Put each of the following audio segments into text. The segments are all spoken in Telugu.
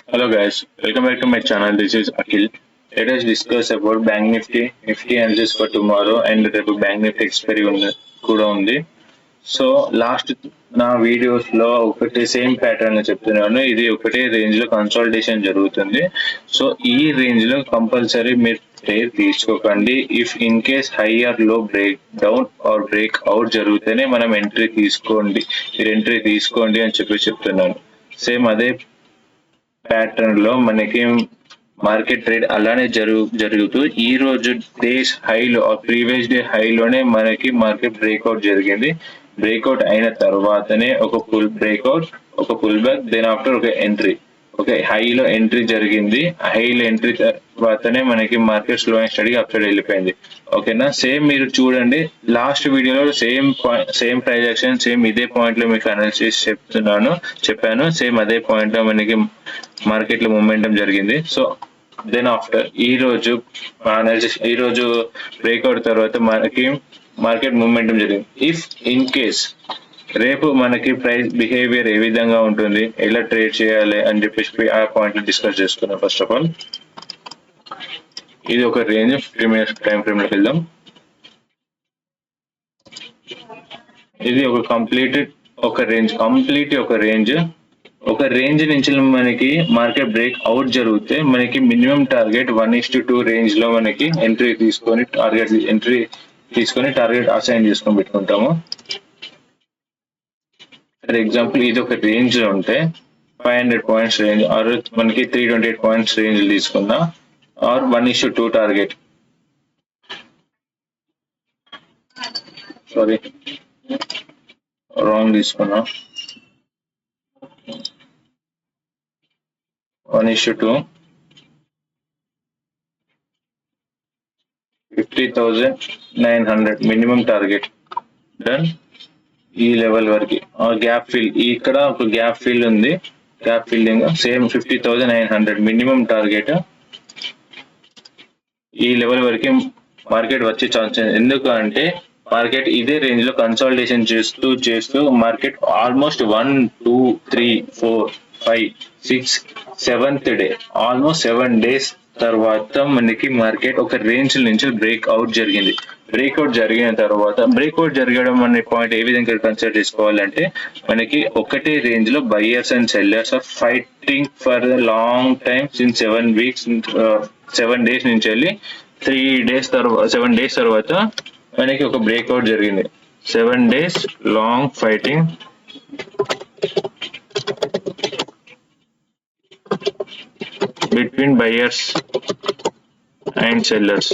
Hello guys, welcome back to my channel. This is Akhil. Let us discuss about Bank Nifty analysis for tomorrow and రేపు Bank Nifty expiry కూడా ఉంది. సో లాస్ట్ నా వీడియోస్ లో ఒకటి సేమ్ ప్యాటర్న్ చెప్తున్నాను. ఇది ఒకటే రేంజ్ లో కన్సాలిడేషన్ జరుగుతుంది. సో ఈ రేంజ్ లో కంపల్సరీ మీరు ట్రేడ్ తీసుకోకండి. If in case high or low break down or break out జరిగితేనే మనం ఎంట్రీ తీసుకోండి. మీరు ఎంట్రీ తీసుకోండి అని చెప్తున్నాను. సేమ్ అదే ప్యాటర్న్ లో మనకి మార్కెట్ ట్రేడ్ అలానే జరుగుతూ ఈ రోజు డేస్ హైలో ప్రీవియస్ డే హైలోనే మనకి మార్కెట్ బ్రేక్అవుట్ జరిగింది. బ్రేక్అవుట్ అయిన తర్వాతనే ఒక పుల్ బ్యాక్ దెన్ ఆఫ్టర్ ఒక ఎంట్రీ. ఓకే, హైలో ఎంట్రీ జరిగింది. హైలో ఎంట్రీ తర్వాతనే మనకి market slow and study up side వెళ్ళిపోయింది. ఓకేనా, సేమ్ మీరు చూడండి లాస్ట్ వీడియోలో సేమ్ ప్రైస్ యాక్షన్ సేమ్ ఇదే పాయింట్ లో మీకు అనాలిసిస్ చెప్పాను. సేమ్ అదే పాయింట్ లో మనకి మార్కెట్ లో మూమెంటం జరిగింది. సో దెన్ ఆఫ్టర్ ఈ రోజు బ్రేక్అవుట్ తర్వాత మనకి మార్కెట్ మూమెంటం జరిగింది. ఇఫ్ ఇన్ కేస్ రేపు మనకి ప్రైస్ బిహేవియర్ ఏ విధంగా ఉంటుంది, ఎలా ట్రేడ్ చేయాలి అని చెప్పేసి ఆ పాయింట్ డిస్కస్ చేసుకున్నాం. ఫస్ట్ ఆఫ్ ఆల్ ఇది ఒక రేంజ్ 50 minutes టైం ఫ్రేమ్ లోకి వెళ్దాం. ఇది ఒక ఒక రేంజ్ నుంచి మనకి మార్కెట్ బ్రేక్ అవుట్ జరిగితే మనకి మినిమం టార్గెట్ 1:2 రేంజ్ లో మనకి ఎంట్రీ తీసుకొని టార్గెట్ అసైన్ చేసుకొని పెట్టుకుంటాము. ఫర్ ఎగ్జాంపుల్ ఇది ఒక రేంజ్ లో ఉంటే 500 points రేంజ్ ఆర్ మనకి 328 points రేంజ్ తీసుకున్నా ఆర్ 1:2 టార్గెట్ రాంగ్ తీసుకున్నా 1:2 50,900 మినిమం టార్గెట్ డన్. ఈ లెవెల్ వరకు గ్యాప్ ఫిల్, ఇక్కడ ఒక గ్యాప్ ఫిల్ ఉంది. Gap filling same 50,900 minimum target. ఈ లెవెల్ వరకు మార్కెట్ వచ్చే ఛాన్స్. ఎందుకంటే మార్కెట్ ఇదే రేంజ్ లో కన్సాలిడేషన్ చేస్తూ market almost 1, 2, 3, 4, 5, 6, 7th day almost 7 days తర్వాత మనకి మార్కెట్ ఒక రేంజ్ నుంచి బ్రేక్అవుట్ జరిగింది. బ్రేక్అవుట్ జరగడం అనే పాయింట్ ఏ విధంగా కన్సిడర్ చేసుకోవాలంటే మనకి ఒకటే రేంజ్ లో buyers and sellers are fighting for the long time since 7 days నుంచి వెళ్ళి 7 days తర్వాత మనకి ఒక బ్రేక్అవుట్ జరిగింది. 7 days long fighting between buyers and sellers.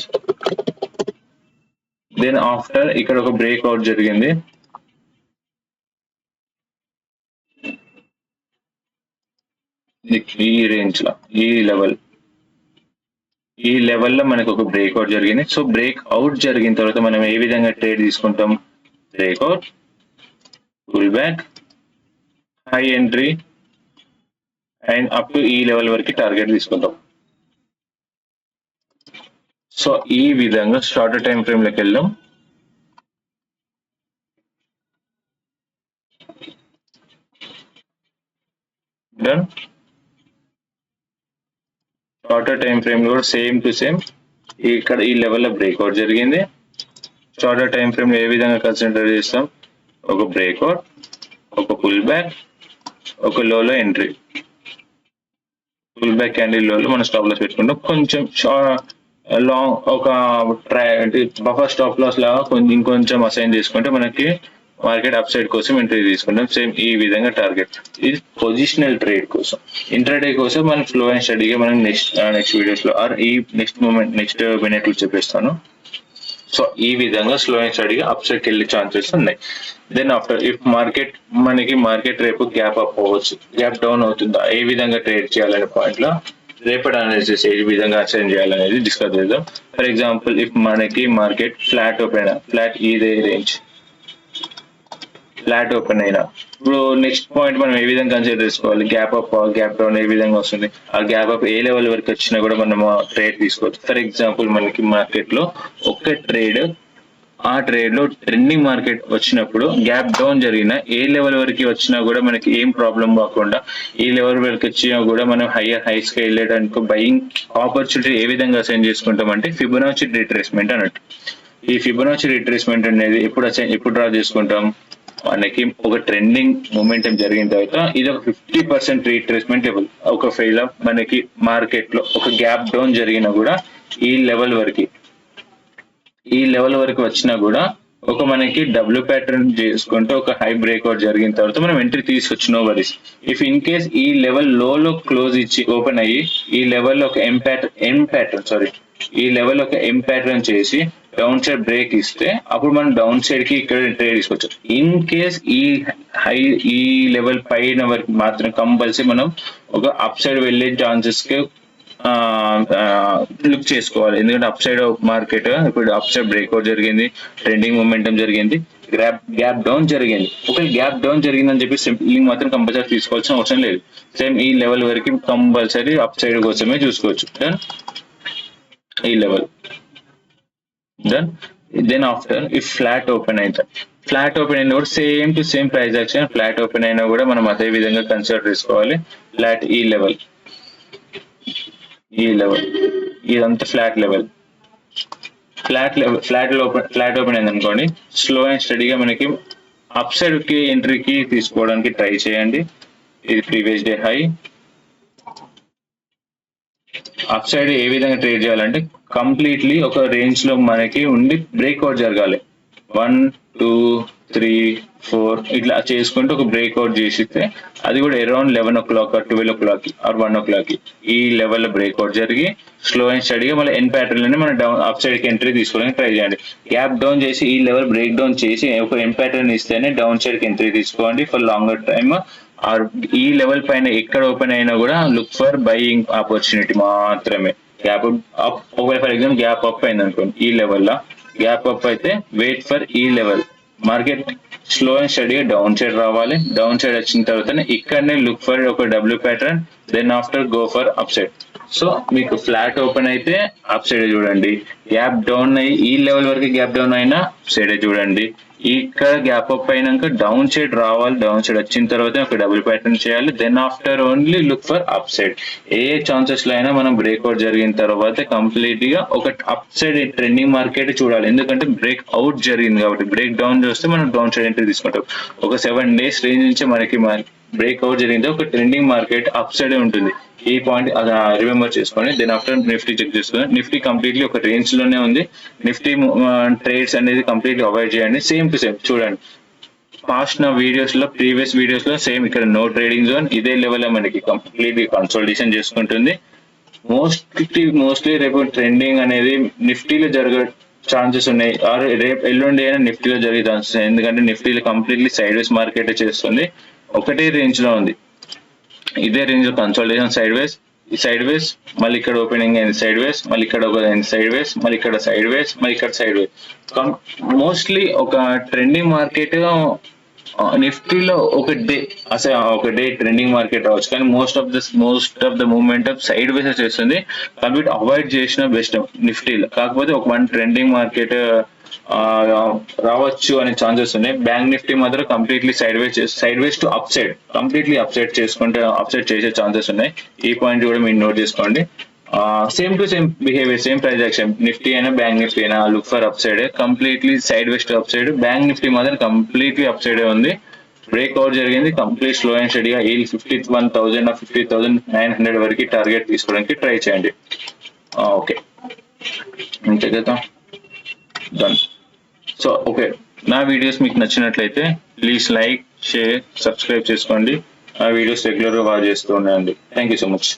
Then after ఇక్కడ ఒక బ్రేక్అవుట్ జరిగింది. ఈ రేంజ్ లో ఈ లెవెల్లో మనకు ఒక బ్రేక్అవుట్ జరిగింది. సో బ్రేక్అవుట్ జరిగిన తర్వాత మనం ఏ విధంగా ట్రేడ్ తీసుకుంటాం? Breakout, pull back, high entry and up to ఈ లెవెల్ వరకు టార్గెట్ తీసుకుంటాం. సో ఈ విధంగా షార్టర్ టైం ఫ్రేమ్ లోకి వెళ్దాం. డన్. షార్టర్ టైం ఫ్రేమ్ లో సేమ్ టు సేమ్ ఇక్కడ ఈ లెవెల్లో బ్రేక్అవుట్ జరిగింది. షార్టర్ టైం ఫ్రేమ్ లో ఏ విధంగా కన్సిడర్ చేస్తాం? ఒక బ్రేక్అవుట్, ఒక పుల్ బ్యాక్, ఒక లోలో ఎంట్రీ. పుల్ బ్యాక్ క్యాండిల్ లోలో మనం స్టాప్ లాస్ పెట్టుకుంటాం. కొంచెం లాంగ్ ఒక బఫర్ స్టాప్ లాస్ లాగా ఇంకొంచెం అసైన్ చేసుకుంటే మనకి మార్కెట్ అప్ సైడ్ కోసం ఎంట్రీ తీసుకుంటాం. సేమ్ ఈ విధంగా టార్గెట్. ఇది పొజిషనల్ ట్రేడ్ కోసం. ఇంట్రాడే కోసం మనం స్లో అండ్ స్టడీగా మనం నెక్స్ట్ వీడియోస్ లో ఆర్ ఈ నెక్స్ట్ మినిట్ లో చెప్పేస్తాను. సో ఈ విధంగా స్లో అండ్ స్టడీగా అప్ సైడ్కి వెళ్ళే ఛాన్సెస్ ఉన్నాయి. దెన్ ఆఫ్టర్ ఇఫ్ మార్కెట్ రేపు గ్యాప్ అప్ అవ్వచ్చు, గ్యాప్ డౌన్ అవుతుందా, ఏ విధంగా ట్రేడ్ చేయాలనే పాయింట్ లో రేపటి అనాలిసిస్ ఏ విధంగా అసైన్ చేయాలనేది డిస్కస్ చేద్దాం. ఫర్ ఎగ్జాంపుల్ ఇఫ్ మనకి మార్కెట్ ఫ్లాట్ ఇదే రేంజ్ ఫ్లాట్ ఓపెన్ అయినా ఇప్పుడు నెక్స్ట్ పాయింట్ మనం ఏ విధంగా కన్సిడర్ చేసుకోవాలి? గ్యాప్ అప్, గ్యాప్ డౌన్ ఏ విధంగా వస్తుంది? ఆ గ్యాప్ అప్ ఏ లెవెల్ వరకు వచ్చినా కూడా మనం ట్రేడ్ తీసుకోవచ్చు. ఫర్ ఎగ్జాంపుల్ మనకి మార్కెట్ లో ఒక ట్రేడ్ ఆ ట్రేడ్ లో ట్రెండింగ్ మార్కెట్ వచ్చినప్పుడు గ్యాప్ డౌన్ జరిగిన ఏ లెవెల్ వరకు వచ్చినా కూడా మనకి ఏం ప్రాబ్లం కాకుండా ఈ లెవెల్ వరకు వచ్చినా కూడా మనం హైయర్ హైస్ కి వెళ్ళడానికి బయింగ్ ఆపర్చునిటీ ఏ విధంగా అసైన్ చేసుకుంటాం అంటే ఫిబొనాచి రిట్రేస్మెంట్ అన్నట్టు. ఈ ఫిబొనాచి రిట్రేస్మెంట్ అనేది ఎప్పుడు డ్రా చేసుకుంటాం, మనకి ఒక ట్రెండింగ్ మూమెంటం జరిగిన తర్వాత ఇది ఒక 50% రీట్రేస్మెంట్ లెవెల్. ఒక ఫెయిల్ ఆఫ్ మనకి మార్కెట్ లో ఒక గ్యాప్ డౌన్ జరిగినా కూడా ఈ లెవెల్ వరకు వచ్చినా కూడా ఒక మనకి డబ్ల్యూ ప్యాటర్న్ చేసుకుంటే ఒక హై బ్రేక్అవుట్ జరిగిన తర్వాత మనం ఎంట్రీ తీసుకొచ్చి no worries. If in case ఈ లెవెల్ లో క్లోజ్ ఇచ్చి ఓపెన్ అయ్యి ఈ లెవెల్ ఒక ఎం ప్యాటర్న్ చేసి డౌన్ సైడ్ బ్రేక్ ఇస్తే అప్పుడు మనం డౌన్ సైడ్ కి ఇక్కడ ట్రేడ్ తీసుకోవచ్చు. ఇన్ కేస్ ఈ లెవెల్ పైన వరకు మాత్రం కంపల్సరీ మనం ఒక అప్ సైడ్ వెళ్ళే ఛాన్సెస్ కి లుక్ చేసుకోవాలి. ఎందుకంటే అప్ సైడ్ మార్కెట్ ఇప్పుడు అప్ సైడ్ బ్రేక్అవుట్ జరిగింది, ట్రెండింగ్ మూమెంటం జరిగింది, గ్యాప్ డౌన్ జరిగింది. ఒకవేళ గ్యాప్ డౌన్ జరిగిందని చెప్పి సింప్లింగ్ మాత్రం కంపల్సరీ తీసుకోవాల్సిన అవసరం లేదు. సేమ్ ఈ లెవెల్ వరకు కంపల్సరీ అప్ సైడ్ కోసమే చూసుకోవచ్చు. ఈ level then after if flat open అయినా కూడా same to same price action. Flat open అయినా కూడా మనం అదే విధంగా కన్సిడర్ చేసుకోవాలి. ఫ్లాట్ ఈ లెవెల్ ఇదంతా ఫ్లాట్ ఓపెన్ అయింది అనుకోండి, స్లో అండ్ స్టడీగా మనకి అప్ సైడ్ కి ఎంట్రీకి తీసుకోవడానికి ట్రై చేయండి. ఇది previous day high. Up side ఏ విధంగా ట్రేడ్ చేయాలంటే కంప్లీట్లీ ఒక రేంజ్ లో మనకి ఉండి బ్రేక్అవుట్ జరగాలి. 1, 2, 3, 4 ఇట్లా చేసుకుంటూ ఒక బ్రేక్అవుట్ చేసిస్తే అది కూడా around 11 o'clock 12 o'clock are 1 o'clock ఈ లెవెల్ బ్రేక్అవుట్ జరిగి స్లో అండ్ స్టడీగా మళ్ళీ ఎన్ ప్యాటర్న్ లోనే మనం డౌన్ అప్ సైడ్ కి ఎంట్రీ తీసుకోవడానికి ట్రై చేయండి. గ్యాప్ డౌన్ చేసి ఈ లెవెల్ బ్రేక్ డౌన్ చేసి ఒక ఎన్ ప్యాటర్న్ ఇస్తేనే డౌన్ సైడ్ కి ఎంట్రీ తీసుకోండి ఫర్ లాంగర్ టైమ్. ఆర్ ఈ లెవెల్ పైన ఎక్కడ ఓపెన్ అయినా కూడా లుక్ ఫర్ బయింగ్ ఆపర్చునిటీ మాత్రమే. గ్యాప్ అప్ ఒకవేళ ఫర్ ఎగ్జాంపుల్ గ్యాప్ అప్ అయింది అనుకోండి, ఈ లెవెల్ లో గ్యాప్ అప్ అయితే వెయిట్ ఫర్ ఈ లెవెల్. మార్కెట్ స్లో అండ్ స్టడీగా డౌన్ సైడ్ రావాలి. డౌన్ సైడ్ వచ్చిన తర్వాత ఇక్కడనే లుక్ ఫర్ ఒక W pattern, then after go for up side. So మీకు ఫ్లాట్ ఓపెన్ అయితే అప్ సైడ్ చూడండి, గ్యాప్ డౌన్ అయ్యి ఈ లెవెల్ వరకు గ్యాప్ డౌన్ అయినా అప్ సైడ్ చూడండి. ఇక్కడ గ్యాప్ అప్ అయినాక డౌన్ సైడ్ రావాలి, డౌన్ సైడ్ వచ్చిన తర్వాత ఒక డబుల్ ప్యాటర్న్ చేయాలి, then after only look for up side. A chances లో అయినా మనం బ్రేక్అవుట్ జరిగిన తర్వాత కంప్లీట్ గా ఒక అప్ సైడ్ ట్రెండింగ్ మార్కెట్ చూడాలి. ఎందుకంటే బ్రేక్ అవుట్ జరిగింది కాబట్టి. బ్రేక్ డౌన్ చేస్తే మనం డౌన్ సైడ్ ఎంట్రీ తీసుకుంటాం. ఒక 7 days రేంజ్ నుంచి మనకి బ్రేక్అవుట్ జరిగింది ఒక ట్రెండింగ్ మార్కెట్ అప్ సైడ్ ఉంటుంది. ఈ పాయింట్ రిమెంబర్ చేసుకోండి. దెన్ ఆఫ్టర్ నిఫ్టీ చెక్ చేసుకోండి. నిఫ్టీ కంప్లీట్లీ ఒక రేంజ్ లోనే ఉంది. నిఫ్టీ ట్రేడ్స్ అనేది కంప్లీట్లీ అవాయిడ్ చేయండి. సేమ్ టు సేమ్ చూడండి, పాస్ట్ నా ప్రీవియస్ వీడియోస్ లో సేమ్ ఇక్కడ నో ట్రేడింగ్ జోన్ ఇదే లెవెల్ మనకి కంప్లీట్ కన్సల్టేషన్ చేసుకుంటుంది. మోస్ట్లీ రేపు ట్రెండింగ్ అనేది నిఫ్టీలో జరగ ఛాన్సెస్ ఉన్నాయి, ఆర్ రేపు ఎల్లుండి అయినా నిఫ్టీలో జరిగే ఛాన్సెస్ ఉన్నాయి. ఎందుకంటే నిఫ్టీలో కంప్లీట్లీ సైడ్ వేస్ మార్కెట్ చేస్తుంది, ఒకటే రేంజ్ లో ఉంది. ఇదే రేంజ్ లో కన్సల్టేషన్ సైడ్ వేస్ మళ్ళీ ఇక్కడ ఓపెనింగ్ అయింది సైడ్ వేస్, మళ్ళీ ఇక్కడ సైడ్ వేస్, మళ్ళీ ఇక్కడ సైడ్ వేస్, మళ్ళీ ఇక్కడ సైడ్ వేస్. మోస్ట్లీ ఒక ట్రెండింగ్ మార్కెట్ నిఫ్టీలో ఒక డే ట్రెండింగ్ మార్కెట్ అవ్వచ్చు, కానీ most of the movement sideways చేస్తుంది. కంప్లీట్ అవాయిడ్ చేసిన బెస్ట్ నిఫ్టీలో. కాకపోతే ఒక వన్ ట్రెండింగ్ మార్కెట్ రావచ్చు అనే ఛాన్సెస్ ఉన్నాయి. బ్యాంక్ నిఫ్టీ మాత్రం completely side ways to up side completely up side చేసే ఛాన్సెస్ ఉన్నాయి. ఈ పాయింట్ కూడా మీరు నోట్ చేసుకోండి. Same to same behaviour, same price action. Nifty అయినా బ్యాంక్ నిఫ్టీ అయినా look for up side, completely side ways to up side. Bank Nifty మాత్రం కంప్లీట్లీ అప్ సైడ్ ఉంది. బ్రేక్అవుట్ జరిగింది కంప్లీట్ స్లో అండ్ స్టడీగా. 51,000 50,900 వరకు టార్గెట్ తీసుకోవడానికి ట్రై చేయండి. ఓకే, అంతే కదా, డన్. సో ఓకే, నా వీడియోస్ మీకు నచ్చినట్లయితే ప్లీజ్ లైక్, షేర్, సబ్స్క్రైబ్ చేసుకోండి. నా వీడియోస్ రెగ్యులర్గా వాచ్ చేస్తూ ఉండండి. Thank you so much.